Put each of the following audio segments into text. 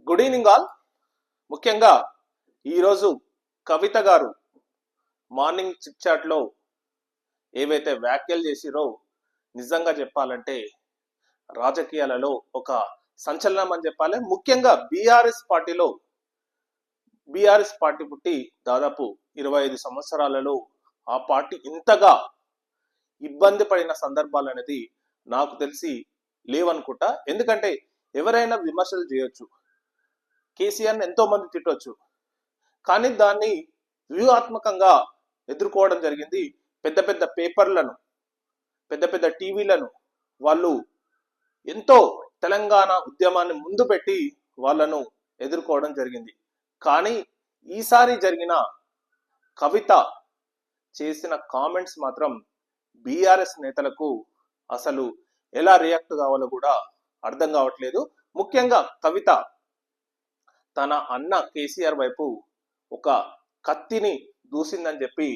Good evening all. ముఖ్యంగా ఈరోజు కవిత గారు మార్నింగ్ చిట్ చాట్ లో ఏవైతే వ్యాఖ్యలు చేసిరో నిజంగా చెప్పాలంటే రాజకీయాలలో ఒక సంచలనం అని చెప్పాలి. ముఖ్యంగా బీఆర్ఎస్ పార్టీ పుట్టి దాదాపు 25 సంవత్సరాలలో ఆ పార్టీ ఇంతగా ఇబ్బంది పడిన సందర్భాలు అనేది నాకు తెలిసి లేవనుకుంటా. ఎందుకంటే ఎవరైనా విమర్శలు చేయొచ్చు, కేసీఆర్ని ఎంతో మంది తిట్టొచ్చు, కానీ దాన్ని వ్యూహాత్మకంగా ఎదుర్కోవడం జరిగింది. పెద్ద పెద్ద పేపర్లను, పెద్ద పెద్ద టీవీలను వాళ్ళు ఎంతో తెలంగాణ ఉద్యమాన్ని ముందు పెట్టి వాళ్ళను ఎదుర్కోవడం జరిగింది. కానీ ఈసారి జరిగిన కవిత చేసిన కామెంట్స్ మాత్రం బీఆర్ఎస్ నేతలకు అసలు ఎలా రియాక్ట్ కావాలో కూడా అర్థం కావట్లేదు. ముఖ్యంగా కవిత తన అన్న కేసీఆర్ వైపు ఒక కత్తిని దూసిందని చెప్పి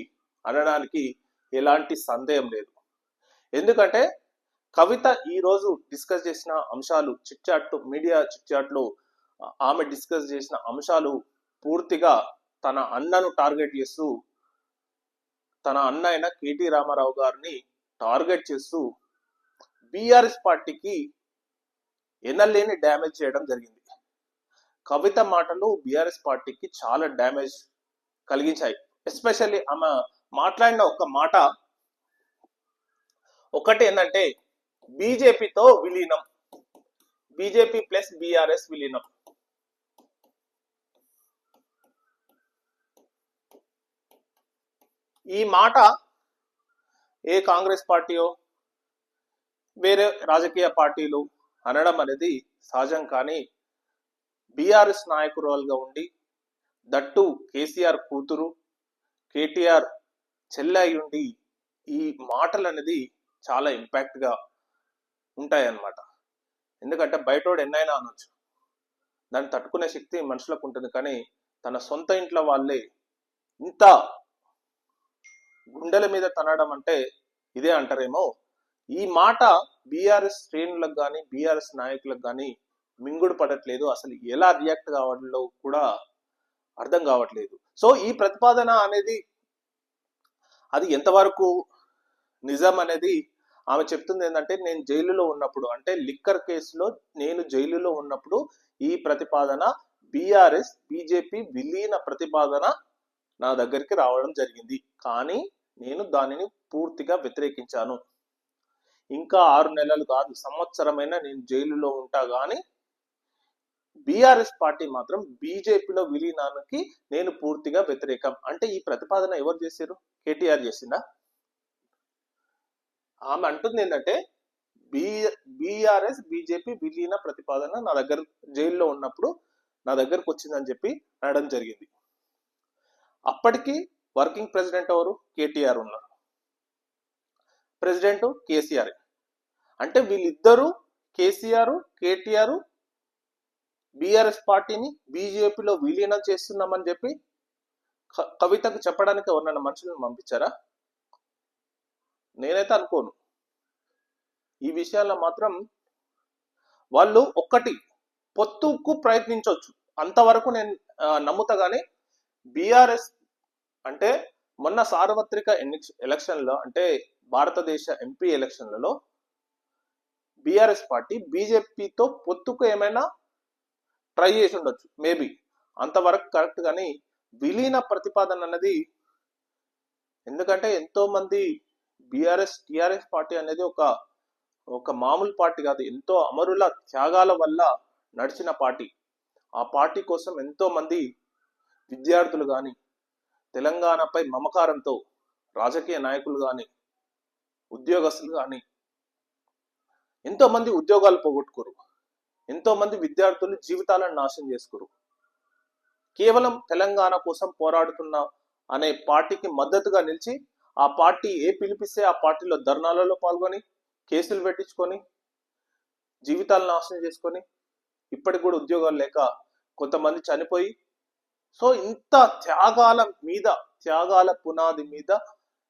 అనడానికి ఎలాంటి సందేహం లేదు. ఎందుకంటే కవిత ఈరోజు డిస్కస్ చేసిన అంశాలు మీడియా చిట్ చాట్ లో ఆమె డిస్కస్ చేసిన అంశాలు పూర్తిగా తన అన్నను టార్గెట్ చేస్తూ, తన అన్న అయిన కేటీ రామారావు గారిని టార్గెట్ చేస్తూ బీఆర్ఎస్ పార్టీకి ఎనలేని డ్యామేజ్ చేయడం జరిగింది. కవిత మాటలు బీఆర్ఎస్ పార్టీకి చాలా డ్యామేజ్ కలిగించాయి. ఎస్పెషల్లీ ఆమె మాట్లాడిన ఒక మాట ఒకటి ఏంటంటే బీజేపీతో విలీనం, బీజేపీ ప్లస్ బీఆర్ఎస్ విలీనం. ఈ మాట ఏ కాంగ్రెస్ పార్టీయో వేరే రాజకీయ పార్టీలు అనడం అనేది సహజం. కానీ బీఆర్ఎస్ నాయకురాలుగా ఉండి, దట్టు కేసీఆర్ కూతురు, కేటీఆర్ చెల్లె ఉండి ఈ మాటలు అనేది చాలా ఇంపాక్ట్ గా ఉంటాయన్నమాట. ఎందుకంటే బయటోడు ఎన్నైనా అనొచ్చు, దాన్ని తట్టుకునే శక్తి మనుషులకు ఉంటుంది. కానీ తన సొంత ఇంట్లో వాళ్ళే ఇంత గుండెల మీద తనడం అంటే ఇదే అంటారేమో. ఈ మాట బీఆర్ఎస్ శ్రేణులకు కానీ బీఆర్ఎస్ నాయకులకు కానీ మింగుడు పడట్లేదు. అసలు ఎలా రియాక్ట్ కావడంలో కూడా అర్థం కావట్లేదు. సో ఈ ప్రతిపాదన అనేది అది ఎంతవరకు నిజం అనేది ఆమె చెప్తుంది ఏంటంటే, నేను జైలులో ఉన్నప్పుడు, అంటే లిక్కర్ కేసులో నేను జైలులో ఉన్నప్పుడు ఈ ప్రతిపాదన బీఆర్ఎస్ బీజేపీ విలీన ప్రతిపాదన నా దగ్గరికి రావడం జరిగింది. కానీ నేను దానిని పూర్తిగా వ్యతిరేకించాను. ఇంకా 6 నెలలు కాదు, సంవత్సరమైనా నేను జైలులో ఉంటా, కానీ బీఆర్ఎస్ పార్టీ మాత్రం బీజేపీలో విలీనానికి నేను పూర్తిగా వ్యతిరేకం. అంటే ఈ ప్రతిపాదన ఎవరు చేశారు? కేటీఆర్ చేసిందా? ఆమె అంటుంది ఏంటంటే బీఆర్ఎస్ బీజేపీ విలీన ప్రతిపాదన నా దగ్గర జైల్లో ఉన్నప్పుడు నా దగ్గరకు వచ్చిందని చెప్పి అనడం జరిగింది. అప్పటికి వర్కింగ్ ప్రెసిడెంట్ ఎవరు? కేటీఆర్ ఉన్నారు, ప్రెసిడెంట్ కేసీఆర్. అంటే వీళ్ళిద్దరూ, కేసీఆర్ కేటీఆర్, బీఆర్ఎస్ పార్టీని బీజేపీలో విలీనం చేస్తున్నామని చెప్పి కవితకు చెప్పడానికి ఎవరినైనా మనుషులను పంపించారా? నేనైతే అనుకోను. ఈ విషయాల్లో మాత్రం వాళ్ళు ఒక్కటి పొత్తుకు ప్రయత్నించవచ్చు, అంతవరకు నేను నమ్ముతా. కానీ బీఆర్ఎస్ అంటే మొన్న సార్వత్రిక ఎలక్షన్లో, అంటే భారతదేశ ఎంపీ ఎలక్షన్లలో బీఆర్ఎస్ పార్టీ బీజేపీతో పొత్తుకు ఏమైనా ట్రై చేసి ఉండొచ్చు, మేబీ అంతవరకు కరెక్ట్. కానీ విలీన ప్రతిపాదన అన్నది, ఎందుకంటే ఎంతో మంది టీఆర్ఎస్ పార్టీ అనేది ఒక మామూలు పార్టీ కాదు, ఎంతో అమరుల త్యాగాల వల్ల నడిచిన పార్టీ. ఆ పార్టీ కోసం ఎంతో మంది విద్యార్థులు కానీ, తెలంగాణపై మమకారంతో రాజకీయ నాయకులు కానీ, ఉద్యోగస్తులు కానీ ఎంతో మంది ఉద్యోగాలు పోగొట్టుకోరు, ఎంతో మంది విద్యార్థులు జీవితాలను నాశనం చేసుకోరు. కేవలం తెలంగాణ కోసం పోరాడుతున్న అనే పార్టీకి మద్దతుగా నిలిచి, ఆ పార్టీ ఏ పిలిపిస్తే ఆ పార్టీలో ధర్నాలలో పాల్గొని, కేసులు పెట్టించుకొని, జీవితాలను నాశనం చేసుకొని, ఇప్పటికి కూడా ఉద్యోగాలు లేక కొంతమంది చనిపోయి, సో ఇంత త్యాగాల పునాది మీద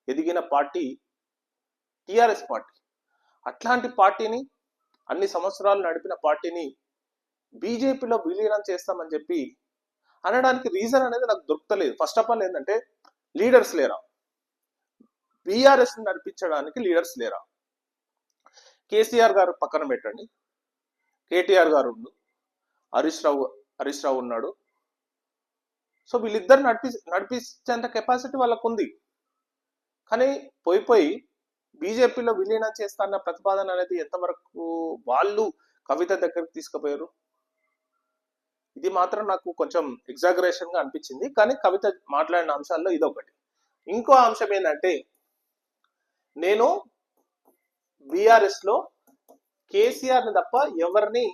ఎదిగిన పార్టీ టిఆర్ఎస్ పార్టీ. అట్లాంటి పార్టీని, అన్ని సంవత్సరాలు నడిపిన పార్టీని బీజేపీలో విలీనం చేస్తామని చెప్పి అనడానికి రీజన్ అనేది నాకు దొరకలేదు. ఫస్ట్ ఆఫ్ ఆల్ ఏంటంటే లీడర్స్ లేరా, బీఆర్ఎస్ నడిపించడానికి లీడర్స్ లేరా? కేసీఆర్ గారు పక్కన పెట్టండి, కేటీఆర్ గారు ఉండు, హరీష్ రావు ఉన్నాడు. సో వీళ్ళిద్దరు నడిపించేంత కెపాసిటీ వాళ్ళకు ఉంది. కానీ పోయి బీజేపీలో విలీనం చేస్తాన్న ప్రతిపాదన అనేది ఎంతవరకు వాళ్ళు కవిత దగ్గరికి తీసుకుపోయారు? ఇది మాత్రం నాకు కొంచెం ఎగ్జాగరేషన్ గా అనిపించింది. కానీ కవిత మాట్లాడిన అంశాల్లో ఇదొకటి. ఇంకో అంశం ఏంటంటే, నేను బీఆర్ఎస్ లో కేసీఆర్ ని తప్ప ఎవరిని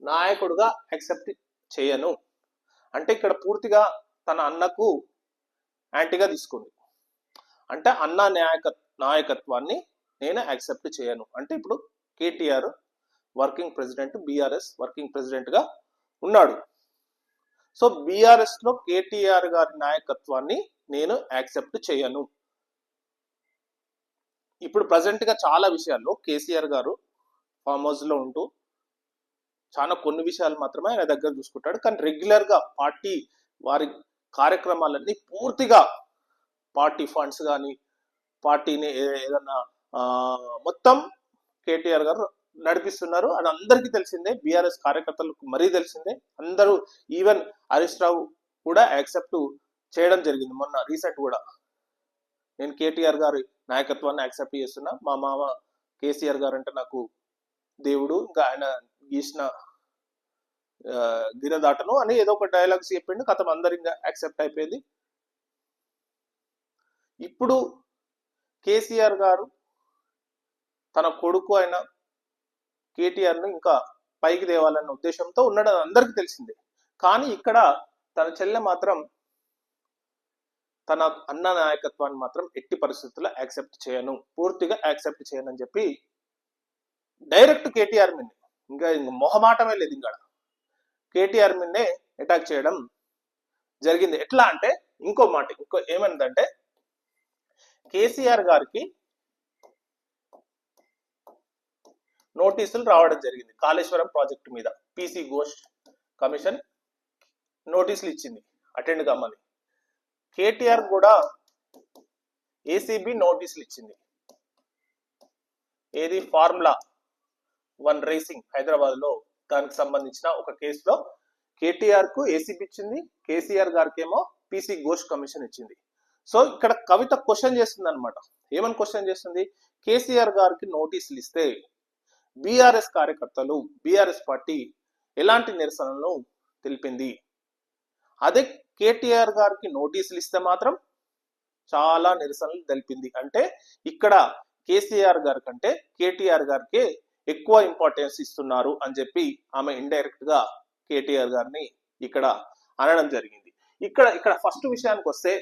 నాయకుడుగా యాక్సెప్ట్ చేయను అంటే ఇక్కడ పూర్తిగా తన అన్నకు యాంటీగా తీసుకుంది. అంటే అన్న నాయకత్వాన్ని నేను యాక్సెప్ట్ చేయను అంటే ఇప్పుడు KTR working president, BRS working president గా ఉన్నాడు. సో బీఆర్ఎస్ లో కేటీఆర్ గారి నాయకత్వాన్ని నేను యాక్సెప్ట్ చేయను. ఇప్పుడు ప్రజెంట్ గా చాలా విషయాల్లో కేసీఆర్ గారు ఫామ్ హౌస్ లో ఉంటూ చాలా కొన్ని విషయాలు మాత్రమే ఆయన దగ్గర చూసుకుంటాడు. కానీ రెగ్యులర్ గా పార్టీ వారి కార్యక్రమాలన్నీ పూర్తిగా పార్టీ ఫండ్స్ కానీ పార్టీని ఏదన్నా మొత్తం కేటీఆర్ గారు నడిపిస్తున్నారు. అది అందరికీ తెలిసిందే, బీఆర్ఎస్ కార్యకర్తలకు మరీ తెలిసిందే. అందరూ ఈవెన్ హరీష్ రావు కూడా యాక్సెప్ట్ చేయడం జరిగింది. మొన్న రీసెంట్ కూడా నేను కేటీఆర్ గారి నాయకత్వాన్ని యాక్సెప్ట్ చేస్తున్నా, మా మామ కేసీఆర్ గారు అంటే నాకు దేవుడు, ఇంకా ఆయన గీసిన గిరదాటను అని ఏదో ఒక డైలాగ్స్ చెప్పిండు. కథ అందరు ఇంకా యాక్సెప్ట్ అయిపోయింది. ఇప్పుడు కేసీఆర్ గారు తన కొడుకు అయిన కేటీఆర్ ను ఇంకా పైకి తేవాలన్న ఉద్దేశంతో ఉన్నాడు, అందరికీ తెలిసిందే. కానీ ఇక్కడ తన చెల్లె మాత్రం తన అన్న నాయకత్వాన్ని మాత్రం ఎట్టి పరిస్థితుల్లో యాక్సెప్ట్ చేయను, పూర్తిగా యాక్సెప్ట్ చేయను అని చెప్పి డైరెక్ట్ కేటీఆర్ మీదే, ఇంకా మొహమాటమే లేదు, ఇంకా కేటీఆర్ మీదే అటాక్ చేయడం జరిగింది. ఎట్లా అంటే ఇంకో ఏమైందంటే కేసీఆర్ గారికి నోటీసులు రావడం జరిగింది. కాళేశ్వరం ప్రాజెక్టు మీద పీసీ ఘోష్ కమిషన్ నోటీసులు ఇచ్చింది అటెండ్ కమ్మని. కేటీఆర్ కూడా ఏసీబీ నోటీసులు ఇచ్చింది. ఏది ఫార్ములా 1 రేసింగ్ హైదరాబాద్ లో దానికి సంబంధించిన ఒక కేసులో కేటీఆర్ కు ఏసీబీ ఇచ్చింది, కేసీఆర్ గారికి ఏమో పీసీ ఘోష్ కమిషన్ ఇచ్చింది. సో ఇక్కడ కవిత క్వశ్చన్ చేస్తుంది అనమాట. ఏమని క్వశ్చన్ చేస్తుంది? కేసీఆర్ గారికి నోటీసులు ఇస్తే బీఆర్ఎస్ కార్యకర్తలు, బీఆర్ఎస్ పార్టీ ఎలాంటి నిరసనలను తెలిపింది? అదే కేటీఆర్ గారికి నోటీసులు ఇస్తే మాత్రం చాలా నిరసనలు తెలిపింది. అంటే ఇక్కడ కేసీఆర్ గారి కంటే కేటీఆర్ గారికి ఎక్కువ ఇంపార్టెన్స్ ఇస్తున్నారు అని చెప్పి ఆమె ఇండైరెక్ట్ గా కేటీఆర్ గారిని ఇక్కడ అనడం జరిగింది. ఇక్కడ ఫస్ట్ విషయానికి వస్తే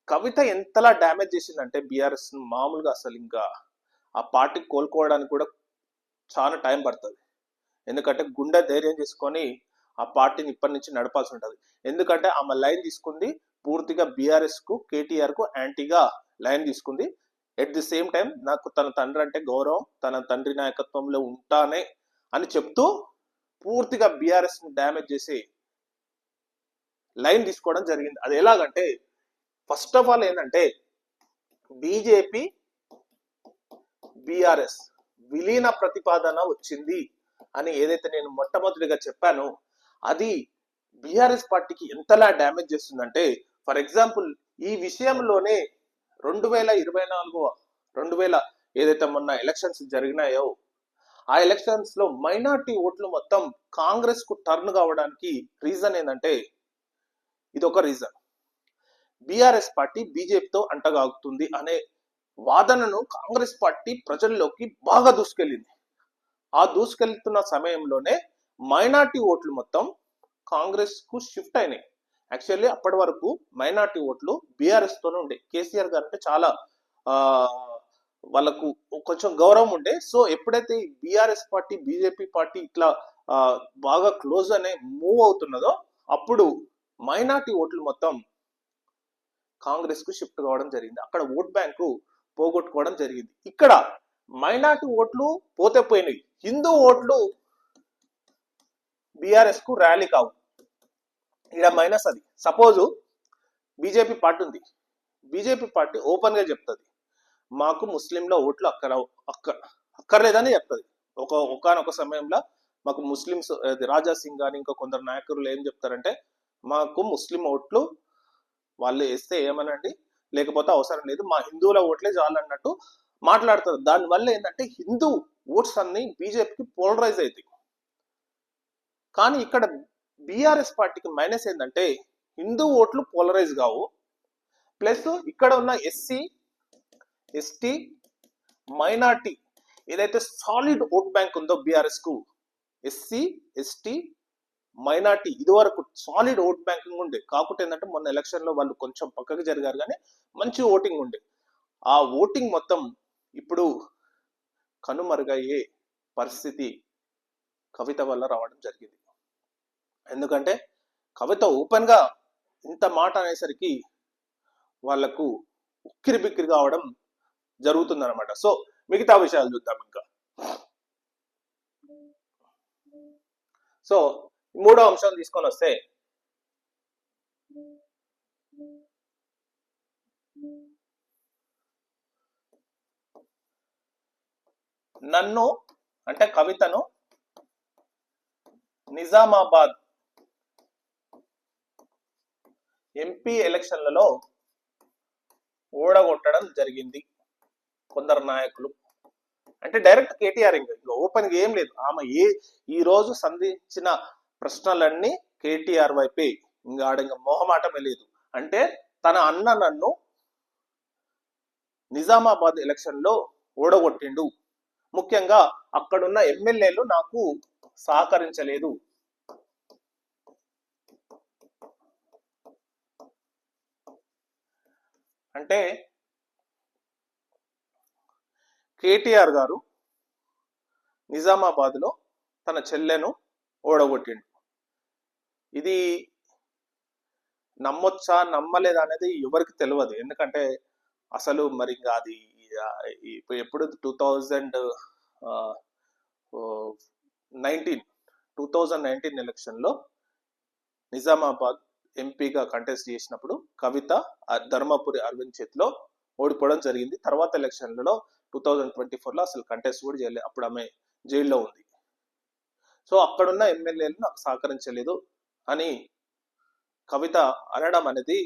కవిత ఎంతలా డ్యామేజ్ చేసిందంటే బీఆర్ఎస్ మామూలుగా అసలు ఇంకా ఆ పార్టీ కోలుకోవడానికి కూడా చాలా టైం పడుతుంది. ఎందుకంటే గుండె ధైర్యం చేసుకొని ఆ పార్టీని ఇప్పటి నుంచి నడపాల్సి ఉంటుంది. ఎందుకంటే ఆమె లైన్ తీసుకుంది పూర్తిగా బీఆర్ఎస్ కు, కేటీఆర్ కు యాంటీగా లైన్ తీసుకుంది. ఎట్ ది సేమ్ టైం నాకు తన తండ్రి అంటే గౌరవం, తన తండ్రి నాయకత్వంలో ఉంటానే అని చెప్తూ పూర్తిగా బీఆర్ఎస్ ని డ్యామేజ్ చేసి లైన్ తీసుకోవడం జరిగింది. అది ఎలాగంటే ఫస్ట్ ఆఫ్ ఆల్ ఏంటంటే బీజేపీ బీఆర్ఎస్ విలీన ప్రతిపాదన వచ్చింది అని ఏదైతే నేను మొట్టమొదటిగా చెప్పానో అది బీఆర్ఎస్ పార్టీకి ఎంతలా డ్యామేజ్ చేస్తుందంటే, ఫర్ ఎగ్జాంపుల్ ఈ విషయంలోనే 2024 ఏదైతే మొన్న ఎలక్షన్స్ జరిగినాయో ఆ ఎలక్షన్స్ లో మైనార్టీ ఓట్లు మొత్తం కాంగ్రెస్ కు టర్న్ కావడానికి రీజన్ ఏంటంటే ఇది ఒక రీజన్. బీఆర్ఎస్ పార్టీ బీజేపీతో అంటగాగుతుంది అనే వాదనను కాంగ్రెస్ పార్టీ ప్రజల్లోకి బాగా దూసుకెళ్ళింది. ఆ దూసుకెళ్తున్న సమయంలోనే మైనార్టీ ఓట్లు మొత్తం కాంగ్రెస్ కు షిఫ్ట్ అయినాయి. యాక్చువల్లీ అప్పటి వరకు మైనార్టీ ఓట్లు బీఆర్ఎస్ తోనే ఉండే. కేసీఆర్ గారు అంటే చాలా వాళ్ళకు కొంచెం గౌరవం ఉండే. సో ఎప్పుడైతే బీఆర్ఎస్ పార్టీ బీజేపీ పార్టీ ఇట్లా బాగా క్లోజ్ అనే మూవ్ అవుతున్నదో అప్పుడు మైనార్టీ ఓట్లు మొత్తం కాంగ్రెస్ కు షిఫ్ట్ కావడం జరిగింది. అక్కడ ఓట్ బ్యాంకు పోగొట్టుకోవడం జరిగింది. ఇక్కడ మైనార్టీ ఓట్లు పోతే పోయినాయి, హిందూ ఓట్లు బీఆర్ఎస్ కు ర్యాలీ కావు. ఇక్కడ మైనస్ అది. సపోజు బీజేపీ పార్టీ ఉంది, బీజేపీ పార్టీ ఓపెన్ గా చెప్తుంది మాకు ముస్లింల ఓట్లు అక్కర్లేదని చెప్తుంది. ఒకనొక సమయంలో మాకు ముస్లింస్ రాజా సింగ్ కానీ ఇంకా కొందరు నాయకులు ఏం చెప్తారంటే మాకు ముస్లిం ఓట్లు వాళ్ళు వేస్తే ఏమనండి, లేకపోతే అవసరం లేదు, మా హిందువుల ఓట్లే చాలన్నట్టు మాట్లాడతారు. దానివల్ల ఏంటంటే హిందూ ఓట్స్ అన్ని బీజేపీకి పోలరైజ్ అవుతాయి. కానీ ఇక్కడ బీఆర్ఎస్ పార్టీకి మైనస్ ఏంటంటే హిందూ ఓట్లు పోలరైజ్ కావు, ప్లస్ ఇక్కడ ఉన్న ఎస్సీ ఎస్టీ మైనార్టీ ఏదైతే సాలిడ్ ఓట్ బ్యాంక్ ఉందో బీఆర్ఎస్ కు, ఎస్సీ ఎస్టీ మైనార్టీ ఇది వరకు సాలిడ్ ఓట్ బ్యాంకింగ్ ఉండే. కాకపోతే ఏంటంటే మొన్న ఎలక్షన్ లో వాళ్ళు కొంచెం పక్కకి జరిగారు కానీ మంచి ఓటింగ్ ఉండే. ఆ ఓటింగ్ మొత్తం ఇప్పుడు కనుమరుగయ్యే పరిస్థితి కవిత వల్ల రావడం జరిగింది. ఎందుకంటే కవిత ఓపెన్ గా ఇంత మాట అనేసరికి వాళ్లకు ఉక్కిరి బిక్కిరి కావడం జరుగుతుందన్నమాట. సో మిగతా విషయాలు చూద్దాం ఇంకా. సో మూడో అంశం తీసుకొని వస్తే నన్ను అంటే కవితను నిజామాబాద్ ఎంపీ ఎలక్షన్లలో ఓడగొట్టడం జరిగింది కొందరు నాయకులు. అంటే డైరెక్ట్ కేటీఆర్ ఇంకా ఓపెన్ గా ఏం లేదు. ఆమె ఈ రోజు సంధించిన ప్రశ్నలన్నీ కేటీఆర్ వైపే, ఇంకా ఆడ మొహమాటమే లేదు. అంటే తన అన్న నన్ను నిజామాబాద్ ఎలక్షన్ లో ఓడగొట్టిండు, ముఖ్యంగా అక్కడున్న ఎమ్మెల్యేలు నాకు సహకరించలేదు. అంటే కేటీఆర్ గారు నిజామాబాద్ లో తన చెల్లెను ఓడగొట్టిండు. ఇది నమ్మొచ్చా నమ్మలేదా అనేది ఎవరికి తెలియదు. ఎందుకంటే అసలు మరి ఇంకా అది ఎప్పుడు 2019 ఎలక్షన్ లో నిజామాబాద్ ఎంపీగా కంటెస్ట్ చేసినప్పుడు కవిత ధర్మపురి అరవింద్ చేతిలో ఓడిపోవడం జరిగింది. తర్వాత ఎలక్షన్లలో 2024లో అసలు కంటెస్ట్ కూడా చేయలేదు, అప్పుడు ఆమె జైల్లో ఉంది. సో అక్కడున్న ఎమ్మెల్యేలు నాకు సహకరించలేదు అని కవిత అనడం అనేది,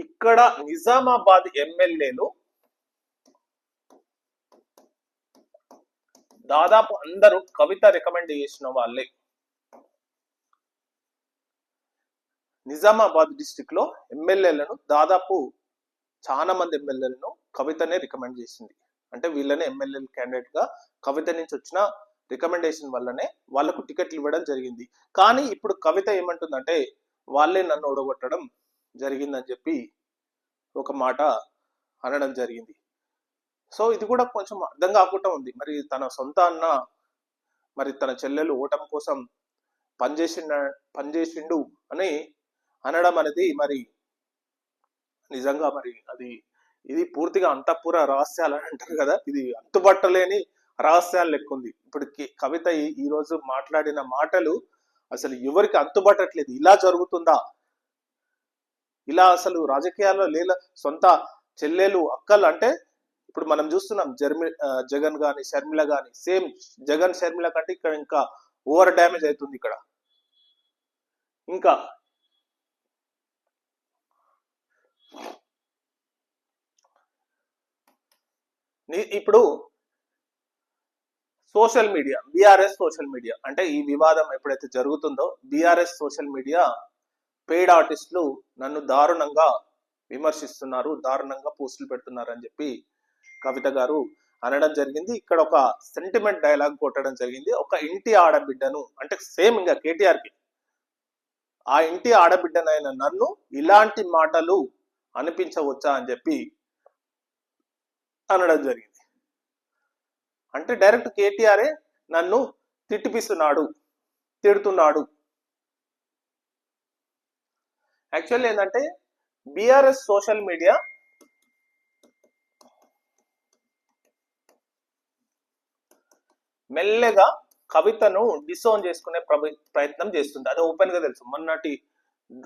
ఇక్కడ నిజామాబాద్ ఎమ్మెల్యేలు దాదాపు అందరూ కవిత రికమెండ్ చేసిన వాళ్ళే. నిజామాబాద్ డిస్టిక్ లో ఎమ్మెల్యేలను దాదాపు చాలా మంది ఎమ్మెల్యేలను కవితనే రికమెండ్ చేసింది. అంటే వీళ్ళనే ఎమ్మెల్యే క్యాండిడేట్ గా కవిత నుంచి వచ్చిన రికమెండేషన్ వల్లనే వాళ్లకు టికెట్లు ఇవ్వడం జరిగింది. కానీ ఇప్పుడు కవిత ఏమంటుందంటే వాళ్ళే నన్ను ఓడగొట్టడం జరిగిందని చెప్పి ఒక మాట అనడం జరిగింది. సో ఇది కూడా కొంచెం అర్థం కాకుండా ఉంది. మరి తన సొంత అన్న మరి తన చెల్లెలు ఓటమి కోసం పనిచేసిండు అని అనడం అనేది మరి నిజంగా మరి ఇది పూర్తిగా అంతఃపుర రహస్యాలు అని అంటారు కదా, ఇది అంతుబట్టలేని రహస్యాలు లెక్క ఉంది. ఇప్పుడు కవిత ఈ రోజు మాట్లాడిన మాటలు అసలు ఎవరికి అంతుబట్టట్లేదు. ఇలా జరుగుతుందా? ఇలా అసలు రాజకీయాల్లో సొంత చెల్లెలు అక్కలు అంటే ఇప్పుడు మనం చూస్తున్నాం. జగన్ గాని షర్మిల గాని సేమ్ జగన్ షర్మిల కంటే ఇక్కడ ఇంకా ఓవర్ డ్యామేజ్ అవుతుంది. ఇక్కడ ఇంకా ఇప్పుడు social media, BRS social media అంటే ఈ వివాదం ఎప్పుడైతే జరుగుతుందో బీఆర్ఎస్ సోషల్ మీడియా పెయిడ్ ఆర్టిస్టులు నన్ను దారుణంగా విమర్శిస్తున్నారు, దారుణంగా పోస్టులు పెడుతున్నారు అని చెప్పి కవిత గారు అనడం జరిగింది. ఇక్కడ ఒక సెంటిమెంట్ డైలాగ్ కొట్టడం జరిగింది. ఒక ఇంటి ఆడబిడ్డను అంటే సేమ్ ఇంకా కేటీఆర్ కి ఆ ఇంటి ఆడబిడ్డనైన నన్ను ఇలాంటి మాటలు అనిపించవచ్చా అని చెప్పి అనడం జరిగింది. అంటే డైరెక్ట్ కేటీఆరే నన్ను తిడుతున్నాడు. యాక్చువల్లీ ఏంటంటే బీఆర్ఎస్ సోషల్ మీడియా మెల్లగా కవితను డిసోన్ చేసుకునే ప్రయత్నం చేస్తుంది. అది ఓపెన్ గా తెలుసు. మొన్నటి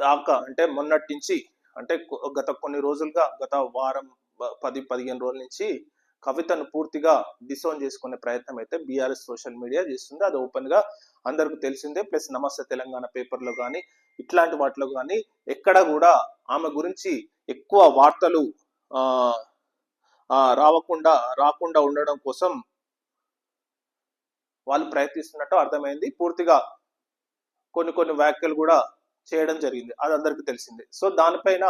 దాకా అంటే మొన్నటి నుంచి అంటే గత కొన్ని రోజులుగా, గత వారం 10-15 రోజుల నుంచి కవితను పూర్తిగా డిసోన్ చేసుకునే ప్రయత్నం అయితే బీఆర్ఎస్ సోషల్ మీడియా చేస్తుంది. అది ఓపెన్ గా అందరికి తెలిసిందే. ప్లస్ నమస్తే తెలంగాణ పేపర్లో కానీ ఇట్లాంటి వాటిలో కానీ ఎక్కడ కూడా ఆమె గురించి ఎక్కువ వార్తలు రాకుండా ఉండడం కోసం వాళ్ళు ప్రయత్నిస్తున్నట్టు అర్థమైంది. పూర్తిగా కొన్ని వ్యాఖ్యలు కూడా చేయడం జరిగింది. అది అందరికీ తెలిసిందే. సో దానిపైన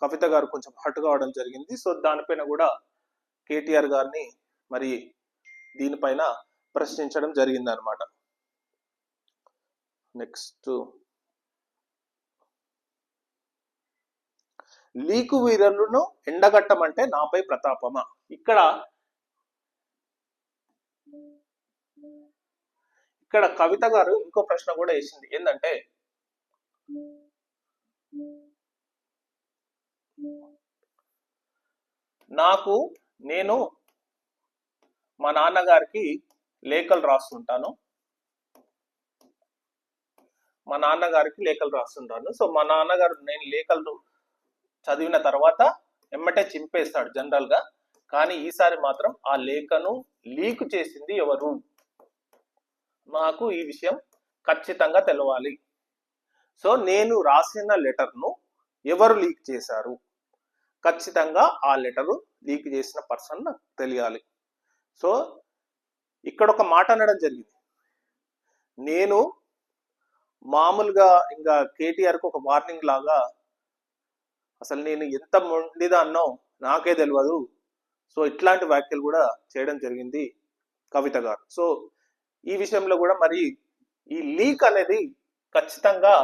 కవిత గారు కొంచెం హట్ కావడం జరిగింది. సో దానిపైన కూడా కేటీఆర్ గారిని మరి దీనిపైన ప్రశ్నించడం జరిగింది అనమాట. నెక్స్ట్, లీకు వీరులను ఎండగట్టమంటే నాపై ప్రతాపమా. ఇక్కడ కవిత గారు ఇంకో ప్రశ్న కూడా వేసింది. ఏంటంటే నేను మా నాన్నగారికి లేఖలు రాస్తుంటాను. సో మా నాన్నగారు నేను లేఖలు చదివిన తర్వాత ఎమ్మటే చింపేస్తాడు జనరల్ గా. కానీ ఈసారి మాత్రం ఆ లేఖను లీక్ చేసింది ఎవరు, నాకు ఈ విషయం ఖచ్చితంగా తెలవాలి. సో నేను రాసిన లెటర్ను ఎవరు లీక్ చేశారు, ఖచ్చితంగా ఆ లెటరు లీక్ చేసిన పర్సన్ నాకు తెలియాలి. సో ఇక్కడ ఒక మాట అనడం జరిగింది. నేను మామూలుగా ఇంకా కేటీఆర్కి ఒక వార్నింగ్ లాగా, అసలు నేను ఎంత మొండిదాన్నో నాకే తెలియదు. సో ఇట్లాంటి వ్యాఖ్యలు కూడా చేయడం జరిగింది కవిత గారు. సో ఈ విషయంలో కూడా మరి ఈ లీక్ అనేది ఖచ్చితంగా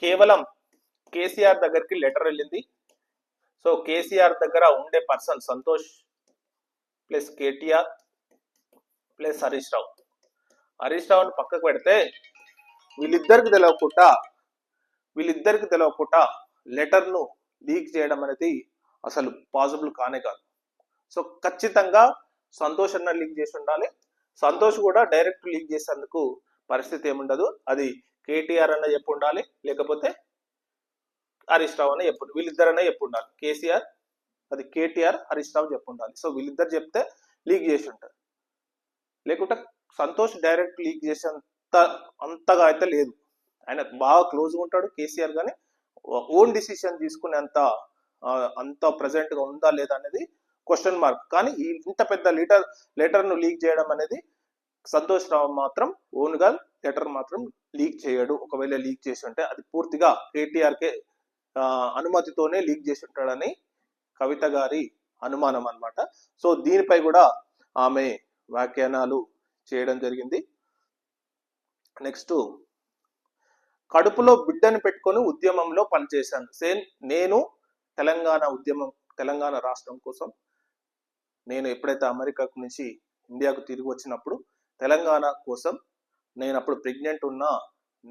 కేవలం కేసీఆర్ దగ్గరికి లెటర్ వెళ్ళింది. సో కేసీఆర్ దగ్గర ఉండే person Santosh plus KTR plus Harish రావుని పక్కకు పెడితే వీళ్ళిద్దరికి తెలియకుండా లెటర్ను లీక్ చేయడం అనేది అసలు పాసిబుల్ కానే కాదు. సో ఖచ్చితంగా సంతోష్ అన్న లీక్ చేసి ఉండాలి. సంతోష్ కూడా డైరెక్ట్ లీక్ చేసేందుకు పరిస్థితి ఏముండదు. అది కేటీఆర్ అన్న చెప్పు ఉండాలి, లేకపోతే హరీష్ రావు అన్న చెప్పు, వీళ్ళిద్దరన్నా చెప్పు ఉండాలి. కేటీఆర్ హరీష్ రావు చెప్పు ఉండాలి. సో వీళ్ళిద్దరు చెప్తే లీక్ చేసి ఉంటారు. లేకుంటే సంతోష్ డైరెక్ట్ లీక్ అంతగా అయితే లేదు. ఆయన బాగా క్లోజ్గా ఉంటాడు కేసీఆర్, కానీ ఓన్ డిసిషన్ తీసుకునే అంత ప్రజెంట్ గా ఉందా లేదా అనేది క్వశ్చన్ మార్క్. కానీ ఇంత పెద్ద లెటర్ను లీక్ చేయడం అనేది సంతోష్ రావు మాత్రం ఓన్ గా లెటర్ మాత్రం లీక్ చేయడు. ఒకవేళ లీక్ చేసి ఉంటే అది పూర్తిగా కేటీఆర్కే అనుమతితోనే లీక్ చేసి ఉంటాడని కవిత గారి అనుమానం అన్నమాట. సో దీనిపై కూడా ఆమె వ్యాఖ్యానాలు చేయడం జరిగింది. నెక్స్ట్, కడుపులో బిడ్డను పెట్టుకొని ఉద్యమంలో పనిచేశాను. నేను తెలంగాణ రాష్ట్రం కోసం నేను ఎప్పుడైతే అమెరికా నుంచి ఇండియాకు తిరిగి వచ్చినప్పుడు తెలంగాణ కోసం నేను అప్పుడు ప్రెగ్నెంట్ ఉన్నా,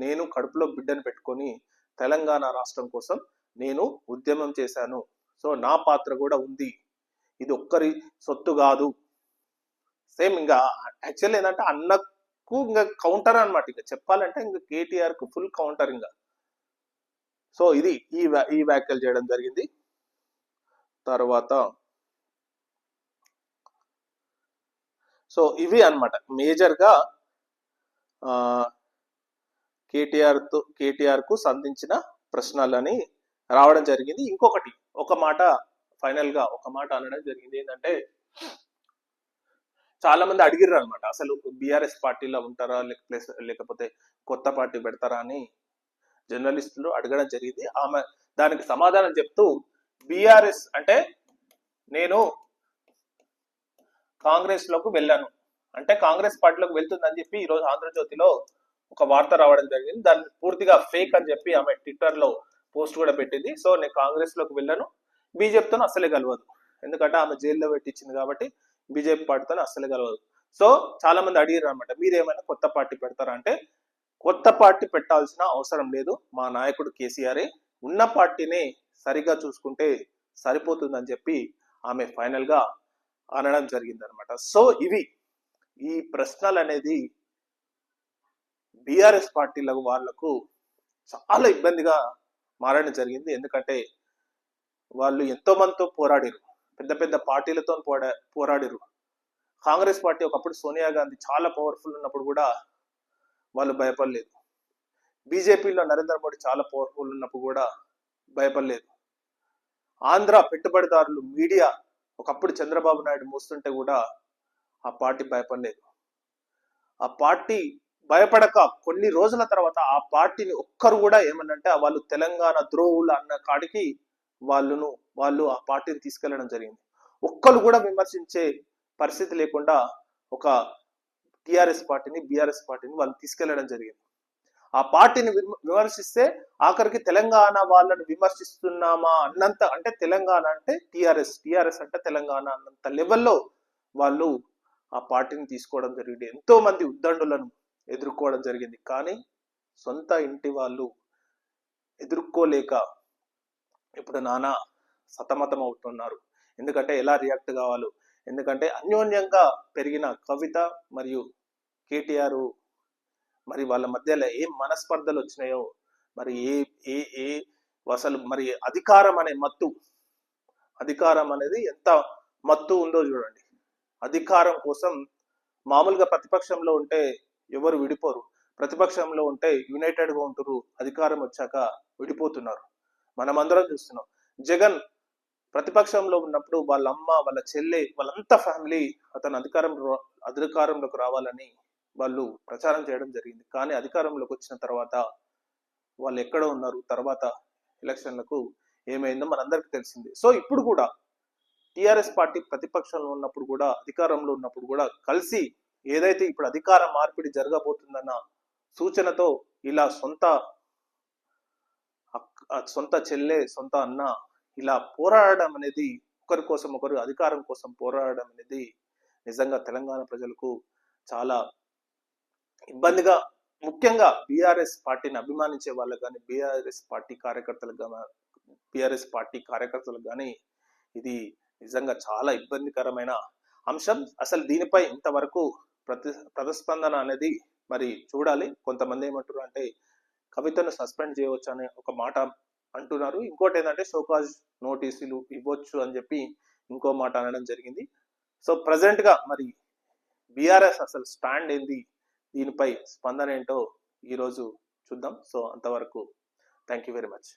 నేను కడుపులో బిడ్డను పెట్టుకొని తెలంగాణ రాష్ట్రం కోసం నేను ఉద్యమం చేశాను. సో నా పాత్ర కూడా ఉంది, ఇది ఒక్కరి సొత్తు కాదు. సేమ్ ఇంకా యాక్చువల్ ఏంటంటే అన్నకు ఇంకా కౌంటర్ అనమాట. ఇంకా చెప్పాలంటే ఇంకా కేటీఆర్ కు ఫుల్ కౌంటర్ ఇంకా. సో ఇది ఈ వ్యాఖ్యలు చేయడం జరిగింది. తర్వాత సో ఇవి అన్నమాట మేజర్ గా కేటీఆర్ కు సంధించిన ప్రశ్నలని రావడం జరిగింది. ఇంకొకటి ఫైనల్ గా ఒక మాట అనడం జరిగింది. ఏంటంటే చాలా మంది అడిగిర్రు అనమాట, అసలు బీఆర్ఎస్ పార్టీలో ఉంటారా లేకపోతే కొత్త పార్టీ పెడతారా అని జర్నలిస్టులు అడగడం జరిగింది. ఆమె దానికి సమాధానం చెప్తూ, బీఆర్ఎస్ అంటే నేను కాంగ్రెస్ లోకి వెళ్ళాను, అంటే కాంగ్రెస్ పార్టీలోకి వెళ్తుందని చెప్పి ఈరోజు ఆంధ్రజ్యోతిలో ఒక వార్త రావడం జరిగింది. దాన్ని పూర్తిగా ఫేక్ అని చెప్పి ఆమె ట్విట్టర్ లో పోస్ట్ కూడా పెట్టింది. సో నేను కాంగ్రెస్ లోకి వెళ్ళాను, బీజేపీతో అస్సలే కలవదు, ఎందుకంటే ఆమె జైల్లో పెట్టించింది కాబట్టి బీజేపీ పార్టీతో అస్సలే కలవదు. సో చాలా మంది అడిగారు అనమాట, మీరేమైనా కొత్త పార్టీ పెడతారా అంటే, కొత్త పార్టీ పెట్టాల్సిన అవసరం లేదు, మా నాయకుడు కేసీఆరే, ఉన్న పార్టీనే సరిగా చూసుకుంటే సరిపోతుందని చెప్పి ఆమె ఫైనల్ గా అనడం జరిగింది అనమాట. సో ఈ ప్రశ్నలు అనేది బీఆర్ఎస్ పార్టీలకు వాళ్లకు చాలా ఇబ్బందిగా మారడం జరిగింది. ఎందుకంటే వాళ్ళు ఎంతో మందితో పోరాడిరు, పెద్ద పెద్ద పార్టీలతో పోరాడిరు. కాంగ్రెస్ పార్టీ ఒకప్పుడు సోనియా గాంధీ చాలా పవర్ఫుల్ ఉన్నప్పుడు కూడా వాళ్ళు భయపడలేదు. బీజేపీలో నరేంద్ర మోడీ చాలా పవర్ఫుల్ ఉన్నప్పుడు కూడా భయపడలేదు. ఆంధ్ర పెట్టుబడిదారులు మీడియా ఒకప్పుడు చంద్రబాబు నాయుడు మోస్తుంటే కూడా ఆ పార్టీ భయపడలేదు. ఆ పార్టీ భయపడక కొన్ని రోజుల తర్వాత ఆ పార్టీని ఒక్కరు కూడా ఏమన్నంటే వాళ్ళు తెలంగాణ ద్రోహులు అన్న కాడికి వాళ్ళు ఆ పార్టీని తీసుకెళ్లడం జరిగింది. ఒక్కరు కూడా విమర్శించే పరిస్థితి లేకుండా ఒక టిఆర్ఎస్ పార్టీని, బీఆర్ఎస్ పార్టీని వాళ్ళు తీసుకెళ్లడం జరిగింది. ఆ పార్టీని విమర్శిస్తే ఆఖరికి తెలంగాణ వాళ్ళని విమర్శిస్తున్నామా అన్నంత, అంటే తెలంగాణ అంటే టిఆర్ఎస్ అంటే తెలంగాణ అన్నంత లెవెల్లో వాళ్ళు ఆ పార్టీని తీసుకోవడం జరిగింది. ఎంతో మంది ఉద్దండులను ఎదుర్కోవడం జరిగింది. కానీ సొంత ఇంటి వాళ్ళు ఎదుర్కోలేక ఇప్పుడు నానా సతమతం అవుతున్నారు. ఎందుకంటే ఎలా రియాక్ట్ కావాలో, ఎందుకంటే అన్యోన్యంగా పెరిగిన కవిత మరియు కేటీఆర్ మరి వాళ్ళ మధ్యలో ఏం మనస్పర్ధలు వచ్చినాయో, మరి ఏ ఏ ఏ అసలు మరి అధికారం అనేది ఎంత మత్తు ఉందో చూడండి. అధికారం కోసం మామూలుగా ప్రతిపక్షంలో ఉంటే ఎవరు విడిపోరు, ప్రతిపక్షంలో ఉంటే యునైటెడ్ గా ఉంటారు, అధికారం వచ్చాక విడిపోతున్నారు. మనం అందరం చూస్తున్నాం. జగన్ ప్రతిపక్షంలో ఉన్నప్పుడు వాళ్ళ అమ్మ, వాళ్ళ చెల్లె, వాళ్ళంతా ఫ్యామిలీ అతను అధికారంలోకి రావాలని వాళ్ళు ప్రచారం చేయడం జరిగింది. కానీ అధికారంలోకి వచ్చిన తర్వాత వాళ్ళు ఎక్కడ ఉన్నారు, తర్వాత ఎలక్షన్లకు ఏమైందో మనందరికీ తెలిసింది. సో ఇప్పుడు కూడా టిఆర్ఎస్ పార్టీ ప్రతిపక్షంలో ఉన్నప్పుడు కూడా, అధికారంలో ఉన్నప్పుడు కూడా కలిసి ఏదైతే ఇప్పుడు అధికార మార్పిడి జరగబోతుందన్న సూచనతో ఇలా సొంత చెల్లె, సొంత అన్న ఇలా పోరాడడం అనేది, ఒకరి కోసం ఒకరు అధికారం కోసం పోరాడడం అనేది నిజంగా తెలంగాణ ప్రజలకు చాలా ఇబ్బందిగా, ముఖ్యంగా బీఆర్ఎస్ పార్టీని అభిమానించే వాళ్ళకు కానీ, బీఆర్ఎస్ పార్టీ కార్యకర్తలకు కానీ ఇది నిజంగా చాలా ఇబ్బందికరమైన అంశం. అసలు దీనిపై ఇంతవరకు ప్రతిస్పందన అనేది మరి చూడాలి. కొంతమంది ఏమంటారు అంటే కవితను సస్పెండ్ చేయవచ్చు అనే ఒక మాట అంటున్నారు. ఇంకోటి ఏంటంటే షోకాజ్ నోటీసులు ఇవ్వచ్చు అని చెప్పి ఇంకో మాట అనడం జరిగింది. సో ప్రజెంట్ గా మరి బీఆర్ఎస్ అసలు స్టాండ్ ఏంది, దీనిపై స్పందన ఏంటో ఈరోజు చూద్దాం. సో అంతవరకు థ్యాంక్ యూ వెరీ మచ్.